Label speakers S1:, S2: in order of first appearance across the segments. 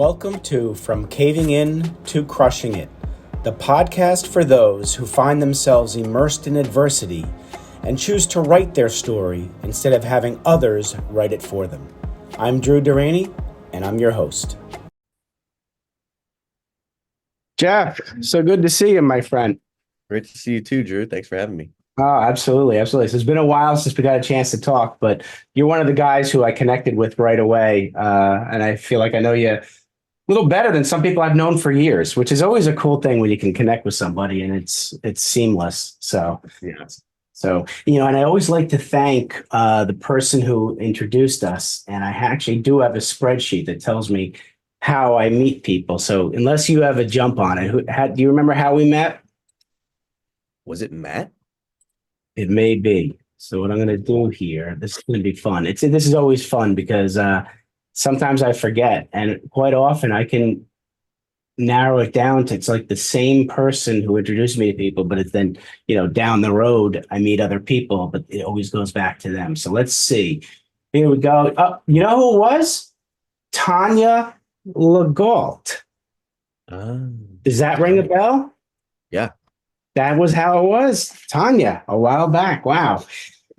S1: Welcome to From Caving In to Crushing It, the podcast for those who find themselves immersed in adversity and choose to write their story instead of having others write it for them. I'm Drew Durrani, and I'm your host. Jeff, so good to see you, my friend.
S2: Great to see you too, Drew. Thanks for having me.
S1: Oh, absolutely. Absolutely. So it's been a while since we got a chance to talk, but you're one of the guys who I connected with right away. And I feel like I know you a little better than some people I've known for years, which is always a cool thing when you can connect with somebody and it's seamless. So,
S2: Yeah.
S1: And I always like to thank the person who introduced us. And I actually do have a spreadsheet that tells me how I meet people. So unless you have a jump on it, do you remember how we met?
S2: Was it Matt?
S1: It may be. So what I'm going to do here, this is going to be fun. This is always fun because sometimes I forget, and quite often I can narrow it down to it's like the same person who introduced me to people, but it's then down the road I meet other people, but it always goes back to them. So let's see. Here we go. Oh, you know who it was? Tanya Legault. Does that ring a bell?
S2: Yeah.
S1: That was how it was. Tanya, a while back. Wow.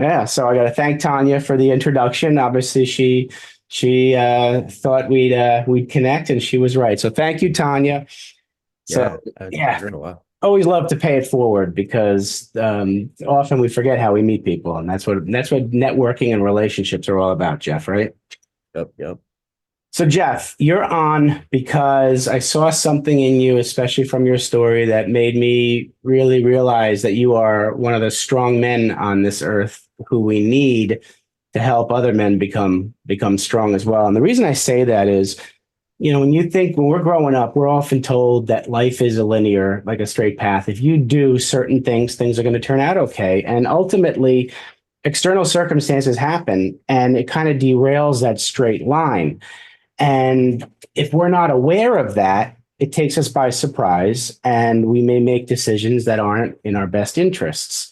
S1: Yeah. So I got to thank Tanya for the introduction. Obviously, she thought we'd connect, and she was right. So thank you, Tanya. So
S2: It's been a while.
S1: Always love to pay it forward because often we forget how we meet people, and that's what networking and relationships are all about, Jeff. Right?
S2: Yep.
S1: So, Jeff, you're on because I saw something in you, especially from your story, that made me really realize that you are one of the strong men on this earth who we need to help other men become strong as well. And the reason I say that is, when we're growing up, we're often told that life is a linear, like a straight path. If you do certain things, things are going to turn out okay. And ultimately, external circumstances happen and it kind of derails that straight line. And if we're not aware of that, it takes us by surprise and we may make decisions that aren't in our best interests.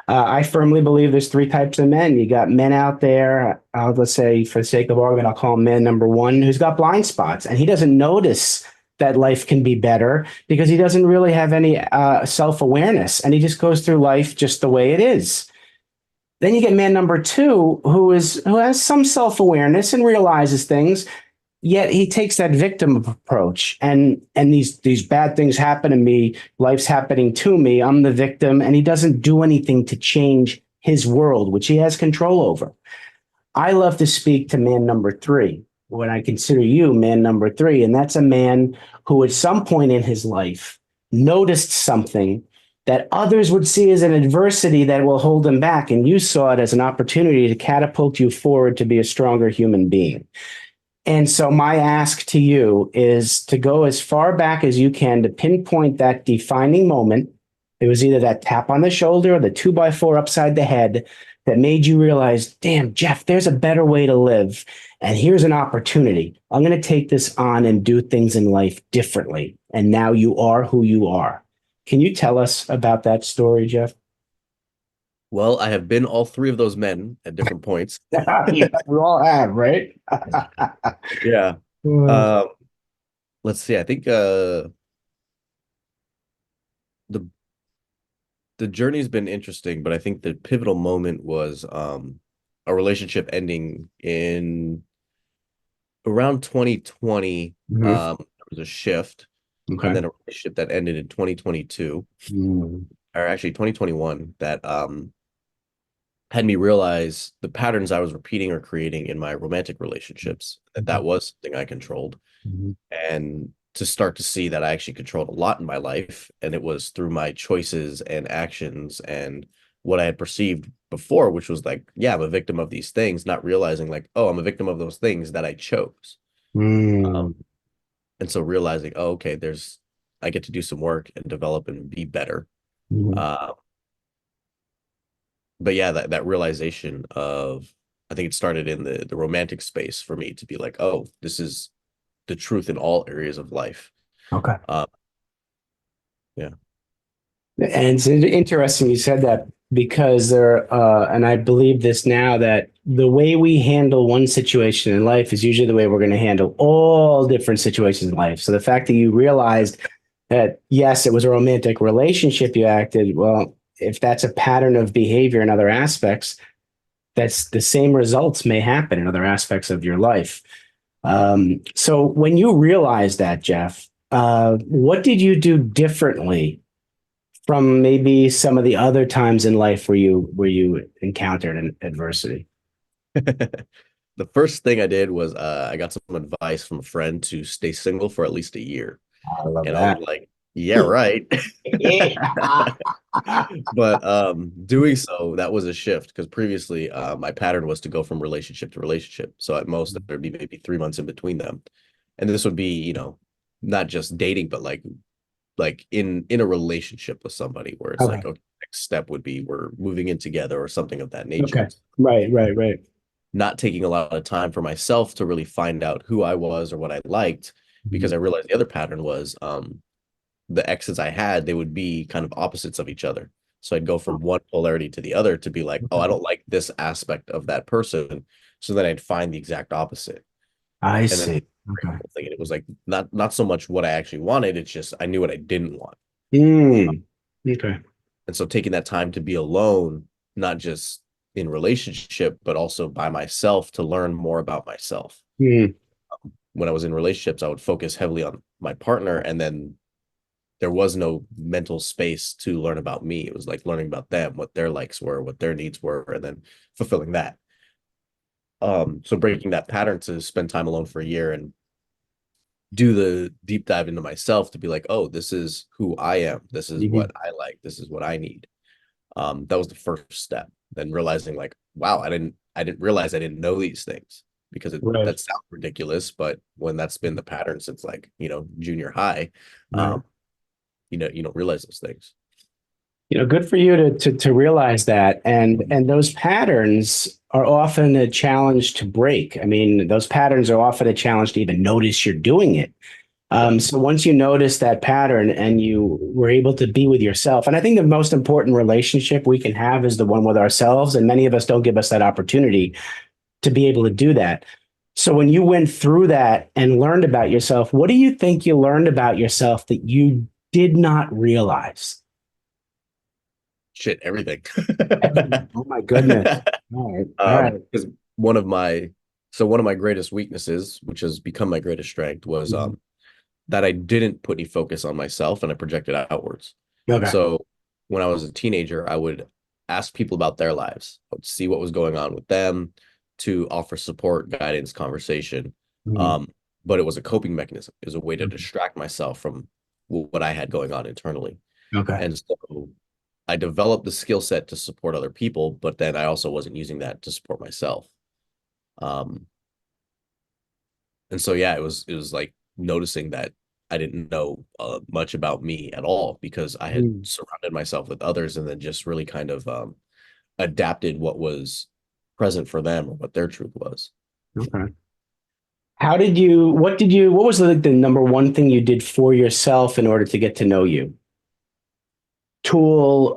S1: I firmly believe there's three types of men. You got men out there, let's say for the sake of argument, I'll call him man number one, who's got blind spots and he doesn't notice that life can be better because he doesn't really have any self-awareness and he just goes through life just the way it is. Then you get man number two, who has some self-awareness and realizes things. Yet he takes that victim approach and these bad things happen to me. Life's happening to me. I'm the victim. And he doesn't do anything to change his world, which he has control over. I love to speak to man number three when I consider you man number three. And that's a man who at some point in his life noticed something that others would see as an adversity that will hold him back. And you saw it as an opportunity to catapult you forward to be a stronger human being. And so my ask to you is to go as far back as you can to pinpoint that defining moment. It was either that tap on the shoulder or the 2x4 upside the head that made you realize, damn, Jeff, there's a better way to live. And here's an opportunity. I'm going to take this on and do things in life differently. And now you are who you are. Can you tell us about that story, Jeff?
S2: Well, I have been all three of those men at different points.
S1: Yeah, we all have, right?
S2: Yeah. Let's see. I think the journey's been interesting, but I think the pivotal moment was a relationship ending in around 2020. There was a shift, and then a relationship that ended in 2022, or actually 2021, that had me realize the patterns I was repeating or creating in my romantic relationships, that was something I controlled. And to start to see that I actually controlled a lot in my life. And it was through my choices and actions and what I had perceived before, which was like, yeah, I'm a victim of these things, not realizing like, oh, I'm a victim of those things that I chose. And so realizing, oh, okay, I get to do some work and develop and be better. But yeah, that realization of, I think it started in the romantic space for me to be like, oh, this is the truth in all areas of life.
S1: Okay.
S2: Yeah.
S1: And it's interesting you said that because and I believe this now, that the way we handle one situation in life is usually the way we're going to handle all different situations in life. So the fact that you realized that, yes, it was a romantic relationship you acted, well, if that's a pattern of behavior in other aspects, that's the same results may happen in other aspects of your life. So when you realized that, Jeff, what did you do differently from maybe some of the other times in life where you encountered an adversity?
S2: The first thing I did was I got some advice from a friend to stay single for at least a year.
S1: I love
S2: And I was
S1: that.
S2: like, yeah, right.
S1: Yeah.
S2: But doing so, that was a shift because previously my pattern was to go from relationship to relationship. So at most there'd be maybe 3 months in between them. And this would be, not just dating, but like in a relationship with somebody where it's
S1: Okay.
S2: like, okay, next step would be we're moving in together or something of that nature.
S1: Okay. Right, right, right.
S2: Not taking a lot of time for myself to really find out who I was or what I liked, because
S1: Mhm.
S2: I realized the other pattern was the exes I had, they would be kind of opposites of each other. So I'd go
S1: Oh,
S2: from one polarity to the other to be like, oh, I
S1: okay.
S2: don't like this aspect of that person. So then I'd find the exact opposite.
S1: I
S2: And then
S1: see. Okay.
S2: thinking it was like not so much what I actually wanted, it's just I knew what I didn't want.
S1: Mm. Okay.
S2: And so taking that time to be alone, not just in relationship, but also by myself to learn more about myself.
S1: Mm.
S2: When I was in relationships, I would focus heavily on my partner, and then there was no mental space to learn about me. It was like learning about them, what their likes were, what their needs were, and then fulfilling that. So breaking that pattern to spend time alone for a year and do the deep dive into myself to be like, oh, this is who I am. This is what
S1: Mhm.
S2: I like. This is what I need. That was the first step. Then realizing like, wow, I didn't realize I didn't know these things because
S1: Right,
S2: that sounds ridiculous, but when that's been the pattern since like, junior high,
S1: right.
S2: um, you don't realize those things.
S1: Good for you to realize that. And those patterns are often a challenge to break. I mean, those patterns are often a challenge to even notice you're doing it.
S2: Yep.
S1: So once you notice that pattern and you were able to be with yourself, and I think the most important relationship we can have is the one with ourselves, and many of us don't give us that opportunity to be able to do that. So when you went through that and learned about yourself, what do you think you learned about yourself that you did not realize?
S2: Shit, everything.
S1: Everything. Oh my goodness. All right. All right.
S2: Because one of my one of my greatest weaknesses, which has become my greatest strength, was
S1: Mhm.
S2: that I didn't put any focus on myself and I projected outwards.
S1: Okay.
S2: So when I was a teenager, I would ask people about their lives, I would see what was going on with them to offer support, guidance, conversation.
S1: Mhm.
S2: Um, but it was a coping mechanism. It was a way to
S1: Mhm.
S2: distract myself from what I had going on internally.
S1: Okay.
S2: And so I developed the skill set to support other people, but then I also wasn't using that to support myself. Um, and so yeah, it was like noticing that I didn't know much about me at all because I had
S1: Mhm.
S2: surrounded myself with others and then just really kind of adapted what was present for them or what their truth was.
S1: Okay. What was the number one thing you did for yourself in order to get to know you? Tool,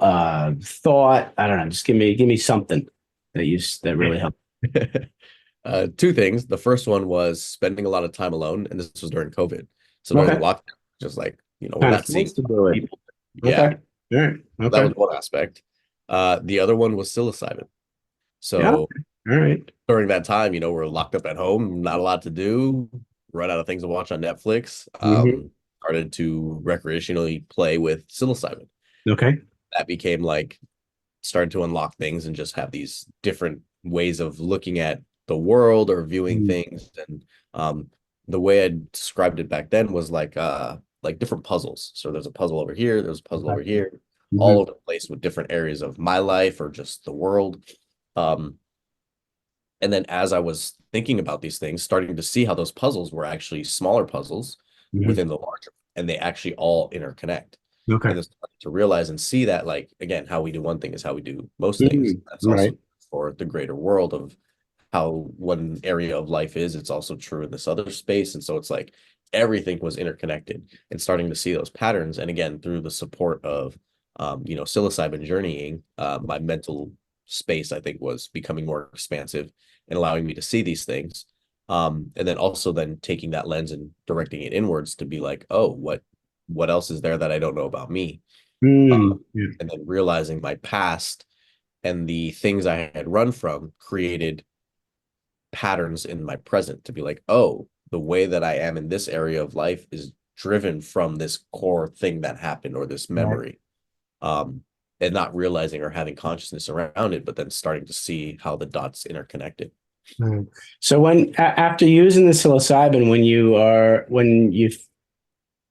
S1: thought, I don't know, just give me something that really helped.
S2: Two things. The first one was spending a lot of time alone, and this was during COVID. So during the
S1: Okay.
S2: lockdown, just like, we're
S1: Kind of
S2: not seeing
S1: forced to do it.
S2: people. Yeah,
S1: Okay. All right.
S2: that was
S1: Okay.
S2: one aspect. The other one was psilocybin.
S1: Yeah.
S2: So
S1: All right.
S2: during that time, we're locked up at home, not a lot to do, run out of things to watch on Netflix.
S1: Hmm.
S2: Started to recreationally play with psilocybin.
S1: Okay.
S2: That became like started to unlock things and just have these different ways of looking at the world or viewing
S1: Mhm.
S2: things. And the way I described it back then was like different puzzles. So there's a puzzle over here, there's a puzzle
S1: Okay.
S2: over here, all
S1: Hmm.
S2: over the place with different areas of my life or just the world. Um, and then as I was thinking about these things, starting to see how those puzzles were actually smaller puzzles
S1: Hmm.
S2: within the larger, and they actually all interconnect. And
S1: Okay.
S2: then starting to realize and see that, like, again, how we do one thing is how we do most things.
S1: Mhm.
S2: That's also
S1: Right.
S2: for the greater world of how one area of life is. It's also true in this other space. And so it's like everything was interconnected and starting to see those patterns. And again, through the support of, psilocybin journeying, my mental space, I think, was becoming more expansive and allowing me to see these things. And then also then taking that lens and directing it inwards to be like, oh, what else is there that I don't know about me?
S1: Yeah.
S2: And then realizing my past and the things I had run from created patterns in my present to be like, oh, the way that I am in this area of life is driven from this core thing that happened or this
S1: Right.
S2: memory. And not realizing or having consciousness around it, but then starting to see how the dots interconnected.
S1: Right. So after using the psilocybin, when you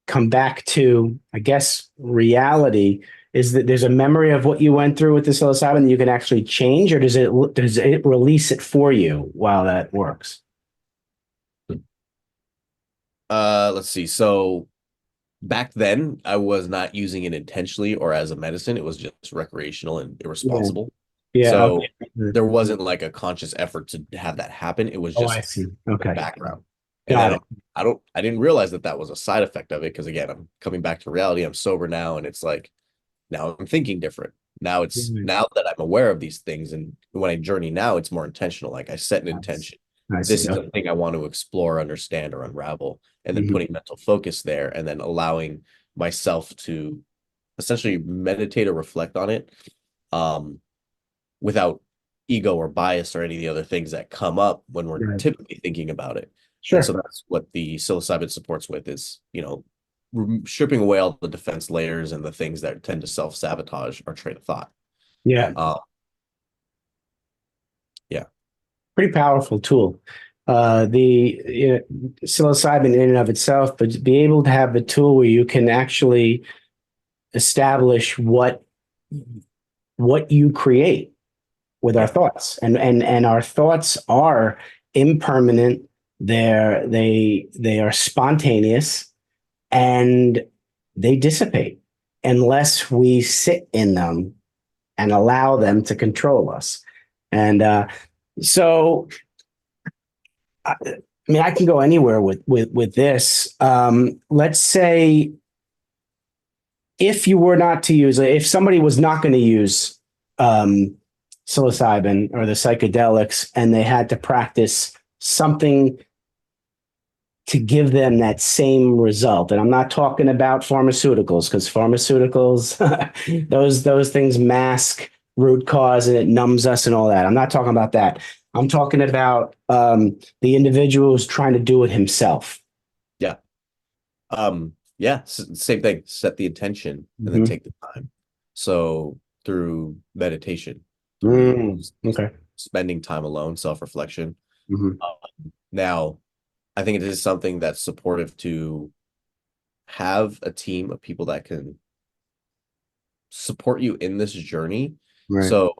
S1: come back to, I guess, reality, is that there's a memory of what you went through with the psilocybin that you can actually change, or does it release it for you while that works?
S2: Let's see. So back then, I was not using it intentionally or as a medicine. It was just recreational and
S1: Yeah.
S2: irresponsible.
S1: Yeah.
S2: So
S1: Okay.
S2: there wasn't like a conscious effort to have that happen. It was
S1: Oh, I
S2: just
S1: see.
S2: the
S1: Okay.
S2: background. And
S1: Got
S2: then
S1: it.
S2: I didn't realize that that was a side effect of it because again, I'm coming back to reality. I'm sober now, and it's like now I'm thinking different.
S1: Mhm.
S2: Now that I'm aware of these things, and when I journey now, it's more intentional. Like I set an
S1: Nice.
S2: intention.
S1: I
S2: This
S1: see.
S2: is
S1: Okay.
S2: a thing I want to explore, understand, or unravel, and then
S1: Mhm.
S2: putting mental focus there, and then allowing myself to essentially meditate or reflect on it, um, without ego or bias or any of the other things that come up when we're
S1: Right.
S2: typically thinking about it. And so
S1: Sure.
S2: that's what the psilocybin supports with is, stripping away all the defense layers and the things that tend to self-sabotage our train of thought.
S1: Yeah.
S2: Uh, yeah.
S1: Pretty powerful tool. The psilocybin in and of itself, but be able to have a tool where you can actually establish what you create with our
S2: Yeah.
S1: thoughts, and our thoughts are impermanent. They are spontaneous, and they dissipate unless we sit in them and allow them to control us. And so I mean, I can go anywhere with this. Let's say if you were not to use it, if somebody was not going to use um, psilocybin or the psychedelics, and they had to practice something to give them that same result. And I'm not talking about pharmaceuticals, because pharmaceuticals, those things mask root cause and it numbs us and all that. I'm not talking about that. I'm talking about the individual who's trying to do it himself.
S2: Yeah. Yeah. Same thing. Set the intention and then
S1: Mm-hmm.
S2: take the time. So through meditation, through
S1: Okay.
S2: spending time alone, self-reflection.
S1: Mm-hmm.
S2: Now, I think it is something that's supportive to have a team of people that can support you in this journey.
S1: Right.
S2: So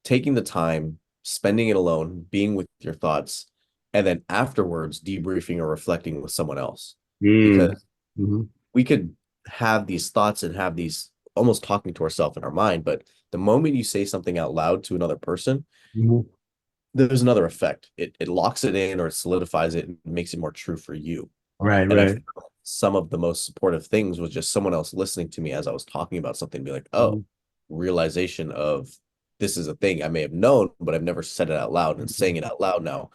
S2: taking the time, spending it alone, being with your thoughts, and then afterwards debriefing or reflecting with someone else. Because
S1: Mm-hmm.
S2: we could have these thoughts and have these almost talking to ourselves in our mind, but the moment you say something out loud to another person,
S1: Mm-hmm.
S2: there's another effect. It locks it in or it solidifies it and makes it more true for you.
S1: Right.
S2: And I
S1: Right.
S2: found some of the most supportive things was just someone else listening to me as I was talking about something, be like, oh,
S1: Mhm.
S2: realization of this is a thing I may have known, but I've never said it out loud. And saying it out loud now,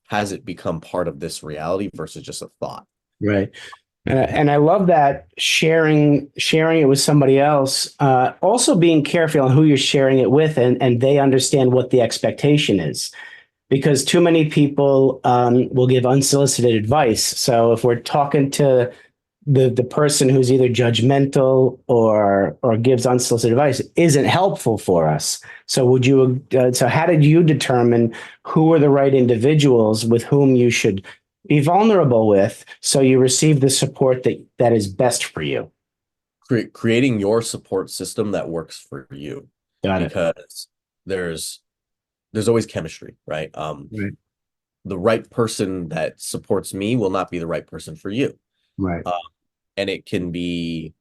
S2: has it become part of this reality versus just a thought?
S1: Right. And I love that sharing it with somebody else. Also being careful on who you're sharing it with, and they understand what the expectation is, because too many people will give unsolicited advice. So if we're talking to the person who's either judgmental or gives unsolicited advice, isn't helpful for us. So so how did you determine who are the right individuals with whom you should be vulnerable with, so you receive the support that is best for you?
S2: Creating your support system that works for you,
S1: Got it.
S2: because there's there's always chemistry, right?
S1: Right.
S2: The right person that supports me will not be the right person for you.
S1: Right.
S2: Uh, and it can be,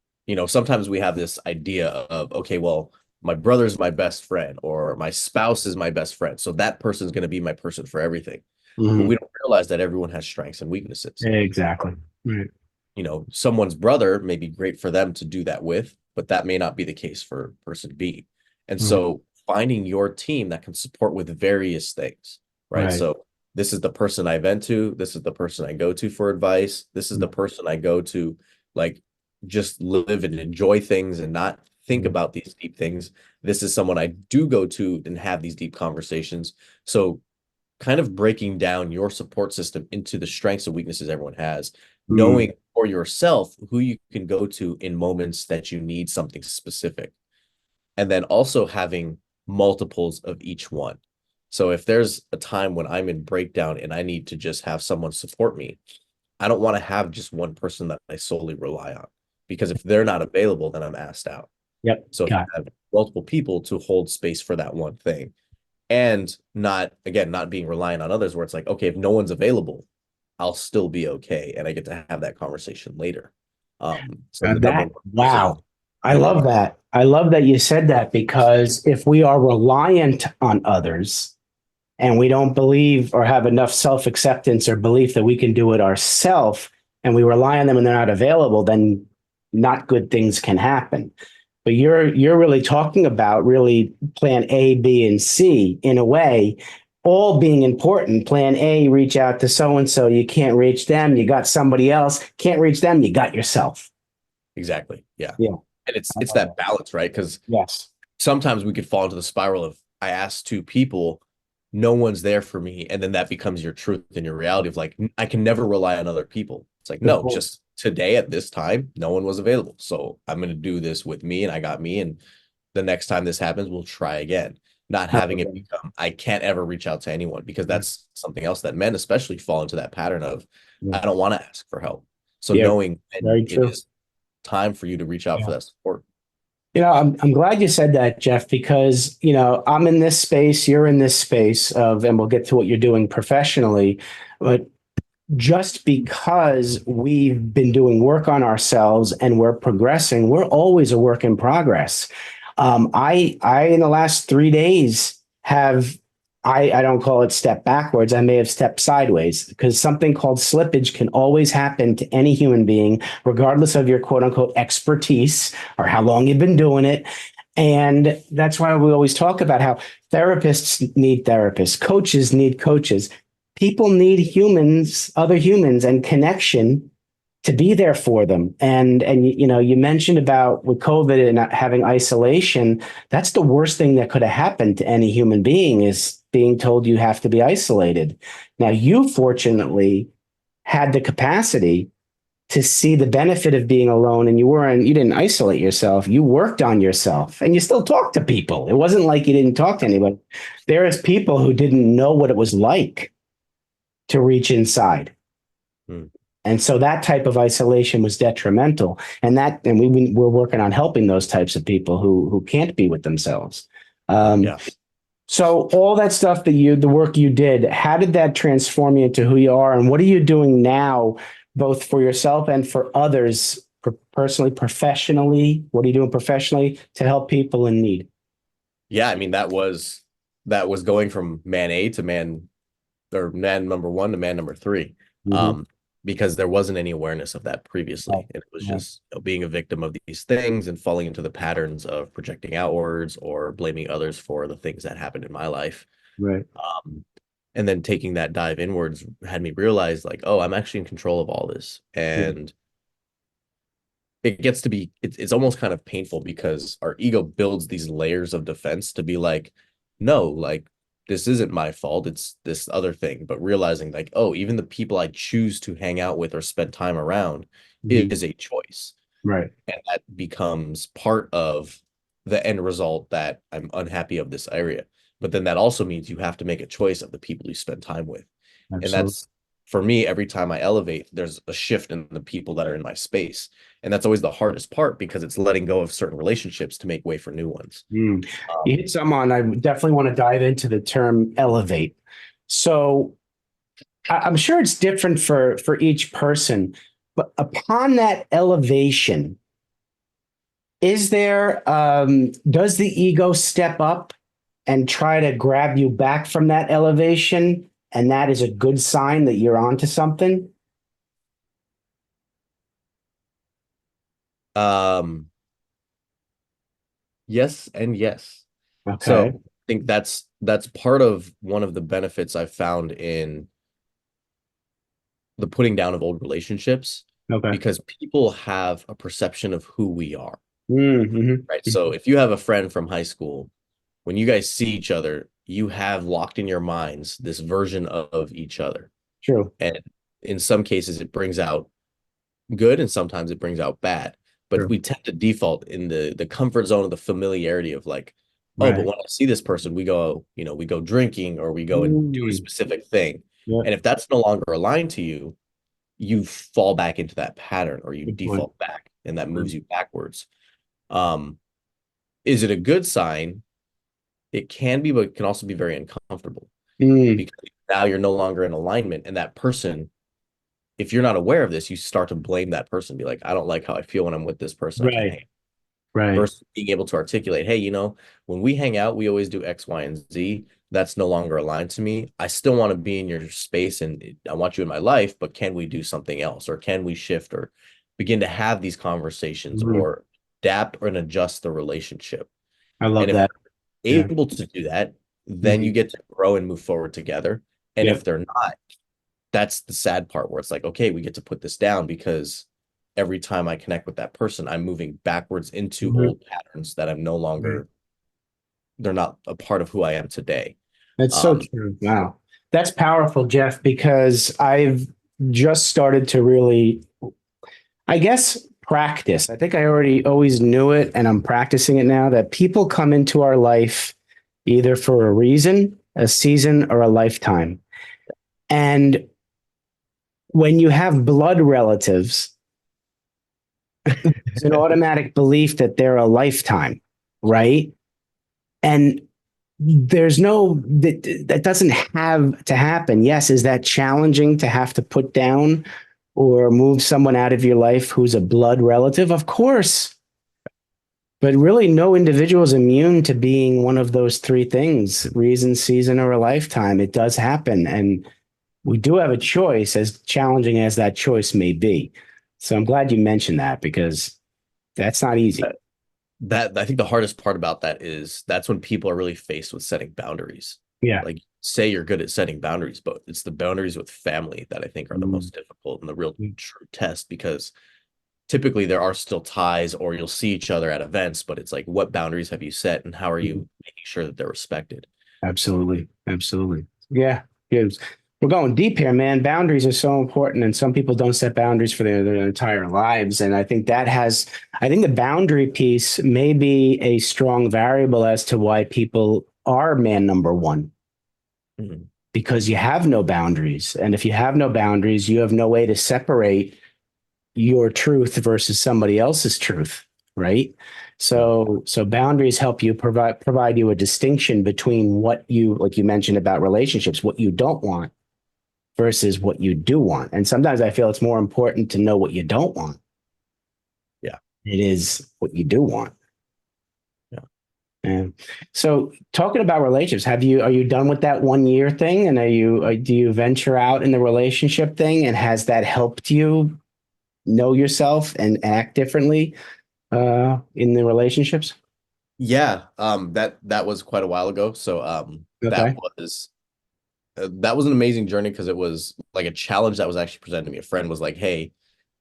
S2: sometimes we have this idea of, okay, well, my brother's my best friend or my spouse is my best friend. So that person's going to be my person for everything. But
S1: Hmm.
S2: we don't realize that everyone has strengths and weaknesses.
S1: Exactly. Right.
S2: Someone's brother may be great for them to do that with, but that may not be the case for person B. And
S1: Right.
S2: so finding your team that can support with various things, right?
S1: Right.
S2: So this is the person I vent to. This is the person I go to for advice. This is the person I go to, like, just live and enjoy things and not think
S1: Mhm.
S2: about these deep things. This is someone I do go to and have these deep conversations. So kind of breaking down your support system into the strengths and weaknesses everyone has,
S1: Mm.
S2: knowing for yourself who you can go to in moments that you need something specific, and then also having multiples of each one. So if there's a time when I'm in breakdown and I need to just have someone support me, I don't want to have just one person that I solely rely on, because if they're not available, then I'm asked out.
S1: Yep.
S2: So if I
S1: Got
S2: have multiple people to hold space for that one thing, and not, again, not being reliant on others, where it's like, okay, if no one's available, I'll still be okay, and I get to have that conversation later. So the number
S1: that.
S2: one person
S1: Wow. I
S2: being
S1: love
S2: available.
S1: that. I love that you said that because if we are reliant on others and we don't believe or have enough self acceptance or belief that we can do it ourselves and we rely on them and they're not available, then not good things can happen. But you're really talking about really plan A, B, and C in a way, all being important. Plan A, reach out to so and so. You can't reach them. You got somebody else. Can't reach them. You got yourself.
S2: Exactly. Yeah.
S1: Yeah.
S2: And
S1: I
S2: it's
S1: love
S2: that
S1: that.
S2: balance, right? Because
S1: Yes.
S2: sometimes we could fall into the spiral of, I ask two people, no one's there for me, and then that becomes your truth and your reality of like, I can never rely on other people. It's like,
S1: Good
S2: no,
S1: point.
S2: just today at this time, no one was available. So I'm going to do this with me, and I got me. And the next time this happens, we'll try again. Not
S1: Not
S2: having it
S1: again.
S2: become, I can't ever reach out to anyone, because that's something else that men especially fall into that pattern of,
S1: Yeah.
S2: I don't want to ask for help. So
S1: Yeah.
S2: knowing when
S1: Very
S2: it
S1: true.
S2: is time for you to reach out for
S1: Yeah.
S2: that support.
S1: I'm glad you said that, Jeff, because, I'm in this space, you're in this space of, and we'll get to what you're doing professionally, but just because we've been doing work on ourselves and we're progressing, we're always a work in progress. In the last 3 days have, I don't call it step backwards. I may have stepped sideways because something called slippage can always happen to any human being, regardless of your quote unquote expertise or how long you've been doing it. And that's why we always talk about how therapists need therapists, coaches need coaches, people need humans, other humans, and connection to be there for them. And you mentioned about with COVID and having isolation. That's the worst thing that could have happened to any human being is being told you have to be isolated. Now, you fortunately had the capacity to see the benefit of being alone, and you didn't isolate yourself. You worked on yourself and you still talked to people. It wasn't like you didn't talk to anybody. There is people who didn't know what it was like to reach inside.
S2: Hmm.
S1: And so that type of isolation was detrimental. We're working on helping those types of people who can't be with themselves. Um,
S2: Yeah.
S1: so all that stuff the work you did, how did that transform you into who you are? And what are you doing now, both for yourself and for others, personally, professionally? What are you doing professionally to help people in need?
S2: Yeah. I mean, that was going from man A to man, or man number one to man number three.
S1: Mhm.
S2: Um, because there wasn't any awareness of that previously.
S1: Right,
S2: And it was
S1: right,
S2: just, being a victim of these things and falling into the patterns of projecting outwards or blaming others for the things that happened in my life.
S1: right.
S2: Um, and then taking that dive inwards had me realize, like, oh, I'm actually in control of all this.
S1: Yeah.
S2: And it gets to be, it's almost kind of painful, because our ego builds these layers of defense to be like, no, like, this isn't my fault, it's this other thing. But realizing, like, oh, even the people I choose to hang out with or spend time around
S1: Mhm.
S2: is a choice.
S1: Right.
S2: And that becomes part of the end result, that I'm unhappy of this area. But then that also means you have to make a choice of the people you spend time with. And
S1: Absolutely.
S2: that's, for me, every time I elevate, there's a shift in the people that are in my space. And that's always the hardest part, because it's letting go of certain relationships to make way for new ones.
S1: Mm. You
S2: Um,
S1: hit some on, I definitely want to dive into the term elevate. So I'm sure it's different for each person, but upon that elevation, does the ego step up and try to grab you back from that elevation? And that is a good sign that you're onto something?
S2: um, yes and yes.
S1: Okay.
S2: So I think that's part of one of the benefits I've found in the putting down of old relationships,
S1: Okay.
S2: because people have a perception of who we are, right?
S1: Mm-hmm.
S2: So if you have a friend from high school, when you guys see each other, you have locked in your minds this version of each other.
S1: True.
S2: And in some cases, it brings out good, and sometimes it brings out bad. But
S1: True.
S2: we tend to default in the comfort zone of the familiarity of like, oh, but
S1: Right.
S2: when I see this person, we go drinking, or we go and do a
S1: Mm.
S2: specific thing.
S1: Yeah.
S2: And if that's no longer aligned to you, you fall back into that pattern, or you
S1: Good point.
S2: default back, and that moves
S1: Mm.
S2: you backwards. Um, is it a good sign? It can be, but it can also be very uncomfortable,
S1: Mm.
S2: because now you're no longer in alignment. And that person, if you're not aware of this, you start to blame that person, be like, I don't like how I feel when I'm with this person. I can't
S1: Right.
S2: hang.
S1: Right.
S2: Versus being able to articulate, hey, when we hang out, we always do X, Y, and Z. That's no longer aligned to me. I still want to be in your space and I want you in my life, but can we do something else? Or can we shift, or begin to have these conversations,
S1: Mhm.
S2: or adapt or adjust the relationship?
S1: I love
S2: And if
S1: that. Yeah.
S2: able to do that, then you
S1: Mhm.
S2: get to grow and move forward together. And if
S1: Yep.
S2: they're not, that's the sad part, where it's like, okay, we get to put this down, because every time I connect with that person, I'm moving backwards into
S1: Mhm.
S2: old patterns that I'm no
S1: Right.
S2: longer, they're not a part of who I am today.
S1: That's so
S2: Um,
S1: true. Wow. That's powerful, Jeff, because I've just started to really, I guess, practice. I think I already always knew it and I'm practicing it now that people come into our life either for a reason, a season, or a lifetime. And when you have blood relatives, it's an automatic belief that they're a lifetime, right? And there's no that doesn't have to happen. Yes, is that challenging to have to put down or move someone out of your life who's a blood relative? Of course. But really, no individual is immune to being one of those three things: reason, season, or a lifetime. It does happen. And we do have a choice, as challenging as that choice may be. So I'm glad you mentioned that because that's not easy.
S2: that I think the hardest part about that is that's when people are really faced with setting boundaries.
S1: Yeah.
S2: Like, say you're good at setting boundaries, but it's the boundaries with family that I think are the
S1: Mm-hmm.
S2: most difficult and the real true test, because typically there are still ties, or you'll see each other at events, but it's like, what boundaries have you set, and how are you making sure that they're respected?
S1: Absolutely. Absolutely. Yeah. Yes. We're going deep here, man. Boundaries are so important, and some people don't set boundaries for their entire lives. And I think the boundary piece may be a strong variable as to why people are man number one,
S2: Mhm.
S1: because you have no boundaries. And if you have no boundaries, you have no way to separate your truth versus somebody else's truth, right?
S2: Yeah.
S1: So boundaries help you provide you a distinction between what you, like you mentioned about relationships, what you don't want versus what you do want. And sometimes I feel it's more important to know what you don't want.
S2: Yeah.
S1: It is what you do want.
S2: Yeah.
S1: And so talking about relationships, are you done with that 1 year thing? And do you venture out in the relationship thing? And has that helped you know yourself and act differently in the relationships?
S2: Yeah. That was quite a while ago. So
S1: Okay.
S2: that was an amazing journey, because it was like a challenge that was actually presented to me. A friend was like, hey,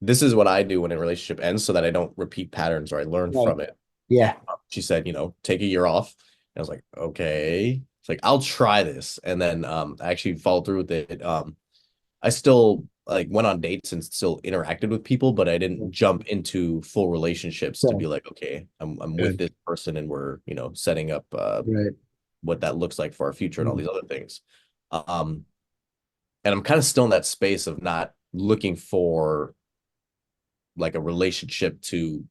S2: this is what I do when a relationship ends, so that I don't repeat patterns, or I learn
S1: Right.
S2: from it.
S1: Yeah.
S2: She said, take a year off. And I was like, okay. It's like, I'll try this. And then I actually followed through with it. I still like went on dates and still interacted with people, but I didn't jump into full relationships to
S1: Good.
S2: be like, okay, I'm with
S1: Good.
S2: this person, and we're, setting up
S1: Right.
S2: what that looks like for our future and all
S1: Mm.
S2: these other things. Um, and I'm kind of still in that space of not looking for like a relationship to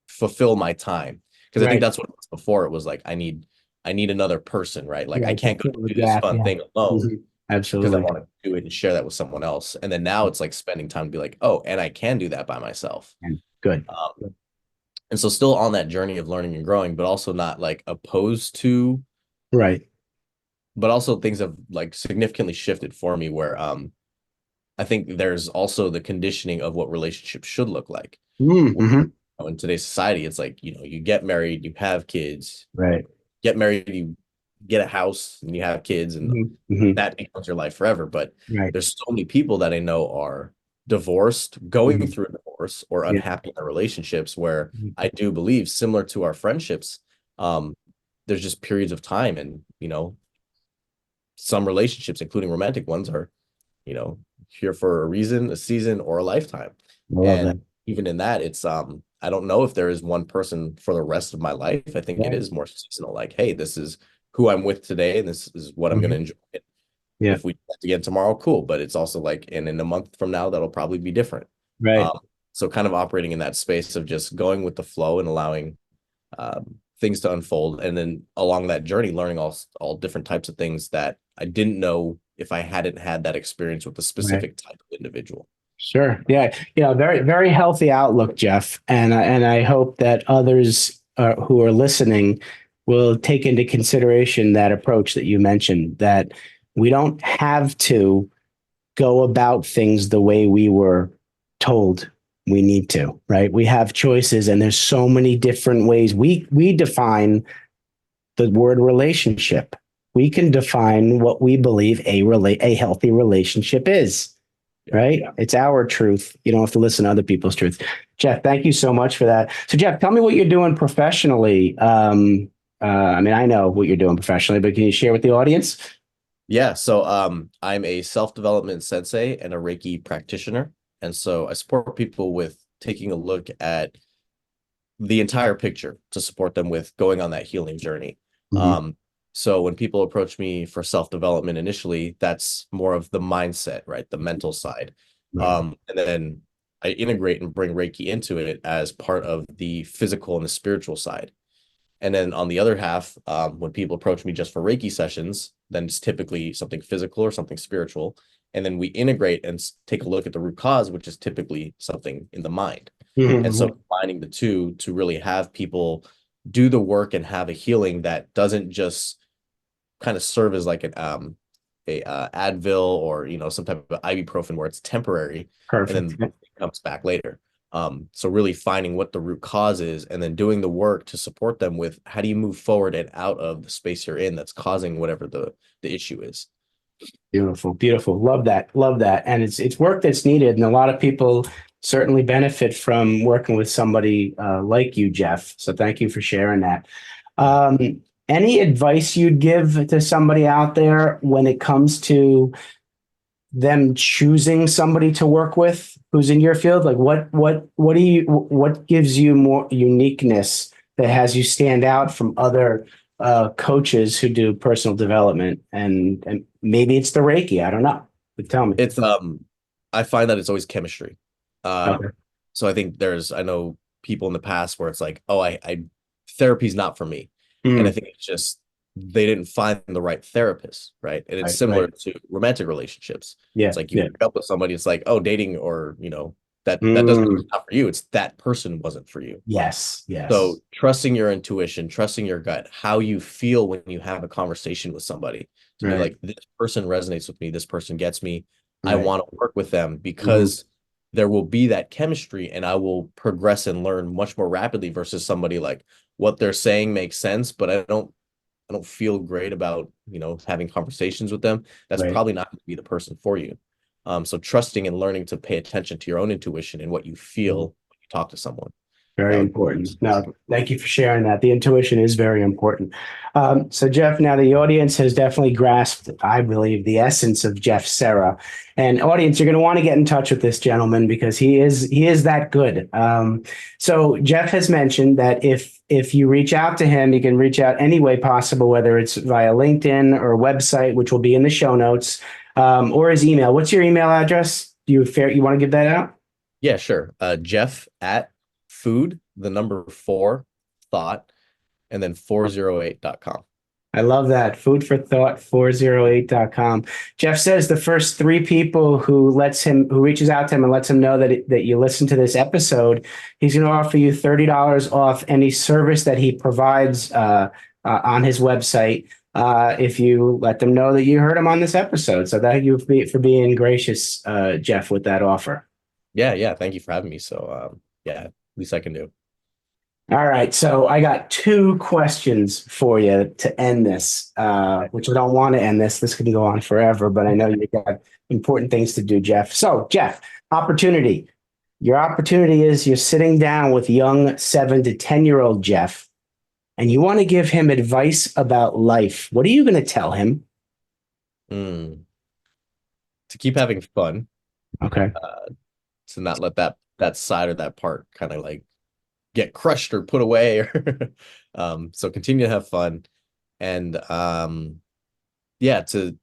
S2: fulfill my time, because I think
S1: Right.
S2: that's what it was before. It was like, I need another person, right? Like, I
S1: Right. To
S2: can't go
S1: fill the
S2: do this
S1: gap.
S2: fun
S1: Yeah.
S2: thing alone,
S1: Mhm.
S2: because I
S1: Absolutely.
S2: want to do it and share that with someone else. And then now it's like spending time to be like, oh, and I can do that by myself.
S1: And good.
S2: um, and so still on that journey of learning and growing, but also not like opposed to,
S1: Right.
S2: but also things have like significantly shifted for me, where I think there's also the conditioning of what relationships should look like.
S1: Mm-hmm.
S2: In today's society, it's like, you get married, you have kids,
S1: Right.
S2: get married, you get a house, and you have kids, and
S1: Hmm.
S2: that becomes your life forever. But
S1: Right.
S2: there's so many people that I know are divorced, going
S1: Hmm.
S2: through a divorce, or
S1: Yeah.
S2: unhappy in their relationships, where
S1: Mhm.
S2: I do believe, similar to our friendships, um, there's just periods of time, and some relationships, including romantic ones, are here for a reason, a season, or a lifetime.
S1: I love
S2: And
S1: that.
S2: even in that, it's I don't know if there is one person for the rest of my life. I think it
S1: Right.
S2: is more seasonal, like, hey, this is who I'm with today, and this is what I'm going to
S1: Hmm.
S2: enjoy.
S1: Yeah.
S2: If we get again tomorrow, cool. But it's also like, and in a month from now, that'll probably be different.
S1: Right.
S2: Um, so kind of operating in that space of just going with the flow and allowing things to unfold, and then along that journey, learning all different types of things that I didn't know if I hadn't had that experience with a
S1: Right.
S2: specific type of individual.
S1: Sure. Yeah. Very, very healthy outlook, Jeff. And I hope that others who are listening will take into consideration that approach that you mentioned, that we don't have to go about things the way we were told we need to, right? We have choices, and there's so many different ways we define the word relationship. We can define what we believe a healthy relationship is,
S2: Yeah.
S1: right? It's our truth. You don't have to listen to other people's truth. Jeff, thank you so much for that. So, Jeff, tell me what you're doing professionally. I mean, I know what you're doing professionally, but can you share with the audience?
S2: Yeah, so I'm a self-development sensei and a Reiki practitioner. And so I support people with taking a look at the entire picture to support them with going on that healing journey.
S1: Mm-hmm.
S2: So when people approach me for self-development initially, that's more of the mindset, right? The mental side.
S1: Right.
S2: And then I integrate and bring Reiki into it as part of the physical and the spiritual side. And then on the other half, when people approach me just for Reiki sessions, then it's typically something physical or something spiritual. And then we integrate and take a look at the root cause, which is typically something in the mind. And so
S1: Mm-hmm.
S2: combining the two to really have people do the work and have a healing that doesn't just kind of serve as like a Advil or some type of ibuprofen where it's temporary and
S1: Perfect.
S2: then it comes back later. So really finding what the root cause is and then doing the work to support them with how do you move forward and out of the space you're in that's causing whatever the issue is.
S1: Beautiful, beautiful. Love that. Love that. And it's work that's needed, and a lot of people certainly benefit from working with somebody like you, Jeff. So thank you for sharing that.
S2: Yeah.
S1: Any advice you'd give to somebody out there when it comes to them choosing somebody to work with who's in your field? Like what gives you more uniqueness that has you stand out from other coaches who do personal development? And maybe it's the Reiki. I don't know. But tell me.
S2: It's I find that it's always chemistry.
S1: Okay.
S2: So I think I know people in the past where it's like, oh, I therapy's not for me. And I
S1: Mm,
S2: think it's just they didn't find the right therapist, right? And it's
S1: right.
S2: similar
S1: Right.
S2: to romantic relationships.
S1: Yeah.
S2: It's like you
S1: Yeah.
S2: break up with somebody, it's like, oh, dating or that doesn't mean
S1: Mm,
S2: it's not for you. It's that person wasn't for you.
S1: yes. Yes.
S2: So trusting your intuition, trusting your gut, how you feel when you have a conversation with somebody to be
S1: Right.
S2: like, this person resonates with me, this person gets me. I
S1: Right.
S2: want to work with them
S1: Mhm.
S2: because there will be that chemistry and I will progress and learn much more rapidly versus somebody like what they're saying makes sense, but I don't feel great about, having conversations with them. That's
S1: Right.
S2: probably not going to be the person for you. So trusting and learning to pay attention to your own intuition and what you feel
S1: Mhm.
S2: when you talk to someone.
S1: Very
S2: That would
S1: important.
S2: be
S1: No, thank you for sharing that. The intuition is very important. So, Jeff, now the audience has definitely grasped, I believe, the essence of Jeff Sera. And audience, you're going to want to get in touch with this gentleman because he is that good. So, Jeff has mentioned that if you reach out to him, you can reach out any way possible, whether it's via LinkedIn or website, which will be in the show notes, or his email. What's your email address? You want to give that out?
S2: Yeah, sure. Jeff at food, the number four, thought, and then 408.com.
S1: I love that. Food for Thought 408.com. Jeff says the first three people who reaches out to him and lets him know that you listen to this episode, he's going to offer you $30 off any service that he provides on his website if you let them know that you heard him on this episode. So thank you for being gracious, Jeff, with that offer.
S2: Yeah, yeah. Thank you for having me. So, yeah, least I can do.
S1: All right, so I got two questions for you to end this, which I don't want to end this. This can go on forever, but I know you got important things to do, Jeff. So, Jeff, opportunity. Your opportunity is you're sitting down with young 7 to 10-year-old Jeff, and you want to give him advice about life. What are you going to tell him?
S2: To keep having fun,
S1: Okay.
S2: to not let that side or that part kind of like get crushed or put away, or so continue to have fun, and yeah, to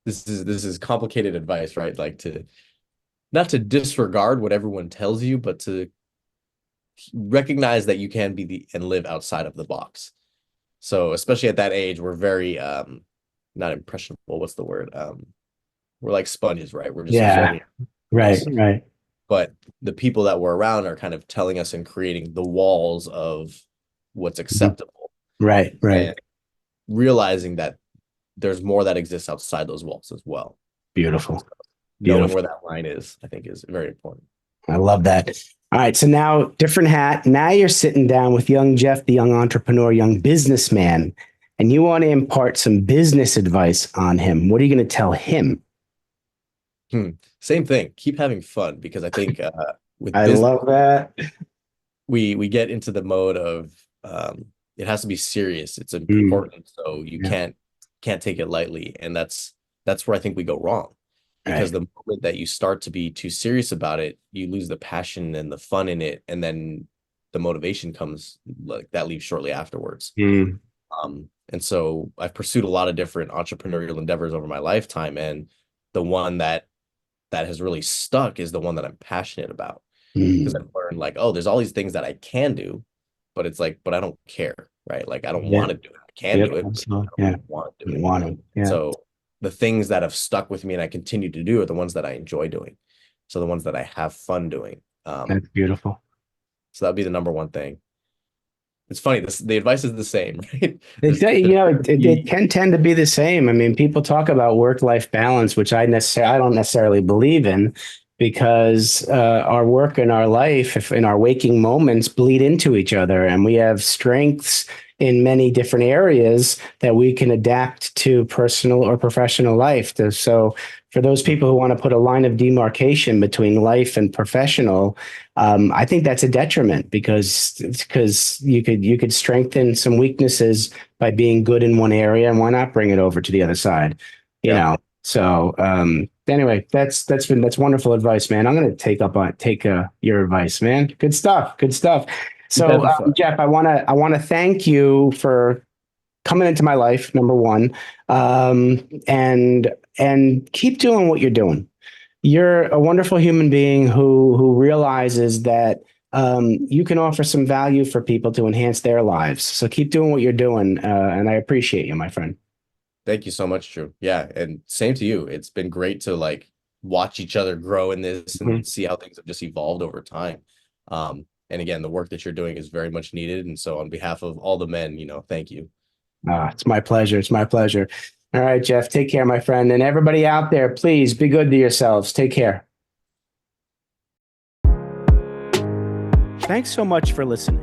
S2: this is complicated advice, right? Like to not to disregard what everyone tells you, but to recognize that you can be and live outside of the box. So especially at that age, we're very not impressionable. What's the word? We're like sponges, right? We're just
S1: Yeah.
S2: absorbing
S1: Right.
S2: else.
S1: Right.
S2: But the people that we're around are kind of telling us and creating the walls of what's acceptable.
S1: Right. Right.
S2: And realizing that there's more that exists outside those walls as well.
S1: Beautiful.
S2: Knowing
S1: Beautiful.
S2: where that line is, I think, is very important.
S1: I love that. All right. So now, different hat. Now you're sitting down with young Jeff, the young entrepreneur, young businessman, and you want to impart some business advice on him. What are you going to tell him?
S2: Same thing. Keep having fun, because I think with
S1: I
S2: business,
S1: love that.
S2: we get into the mode of it has to be serious. It's
S1: Mm,
S2: important, so you
S1: yeah.
S2: can't take it lightly, and that's where I think we go wrong. Because
S1: Right.
S2: the moment that you start to be too serious about it, you lose the passion and the fun in it, and then the motivation comes, like that leaves shortly afterwards.
S1: Mm,
S2: And so I've pursued a lot of different entrepreneurial endeavors over my lifetime, and the one that has really stuck is the one that I'm passionate about, because
S1: mm.
S2: I've learned like, oh, there's all these things that I can do, but it's like, but I don't care, right? Like I don't
S1: Yeah.
S2: want to do it. I can
S1: Yep.
S2: do it, but I
S1: Absolutely.
S2: don't
S1: Yeah.
S2: really want to do
S1: You
S2: it.
S1: want to. Yeah.
S2: So the things that have stuck with me and I continue to do are the ones that I enjoy doing. So the ones that I have fun doing.
S1: That's beautiful.
S2: So that'd be the number one thing. It's funny, the advice is the same, right?
S1: It can tend to be the same. I mean, people talk about work-life balance, which I don't necessarily believe in, because our work and our life, if in our waking moments, bleed into each other, and we have strengths in many different areas that we can adapt to personal or professional life. So, for those people who want to put a line of demarcation between life and professional, I think that's a detriment, because you could strengthen some weaknesses by being good in one area, and why not bring it over to the other side? You
S2: Yep.
S1: know. So anyway, that's wonderful advice, man. I'm gonna take your advice, man. Good stuff. Good stuff.
S2: Keep
S1: So
S2: having fun.
S1: Jeff, I wanna thank you for coming into my life, number one, and keep doing what you're doing. You're a wonderful human being who realizes that you can offer some value for people to enhance their lives. So keep doing what you're doing, and I appreciate you, my friend.
S2: Thank you so much, Drew. Yeah, and same to you. It's been great to like watch each other grow in this
S1: Mhm.
S2: and see how things have just evolved over time. And again, the work that you're doing is very much needed. And so on behalf of all the men, thank you.
S1: It's my pleasure. It's my pleasure. All right, Jeff, take care, my friend. And everybody out there, please be good to yourselves. Take care. Thanks so much for listening.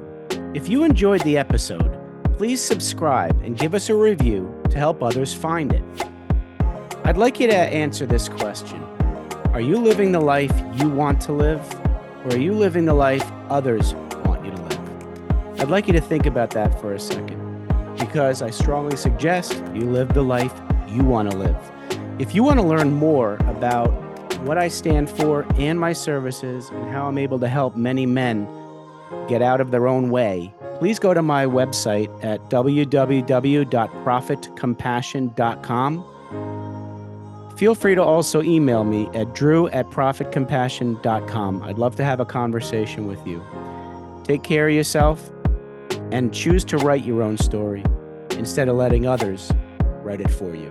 S1: If you enjoyed the episode, please subscribe and give us a review to help others find it. I'd like you to answer this question. Are you living the life you want to live, or are you living the life others want you to live? I'd like you to think about that for a second, because I strongly suggest you live the life you want to live. If you want to learn more about what I stand for and my services and how I'm able to help many men get out of their own way, please go to my website at www.profitcompassion.com. Feel free to also email me at drew@profitcompassion.com. I'd love to have a conversation with you. Take care of yourself and choose to write your own story instead of letting others write it for you.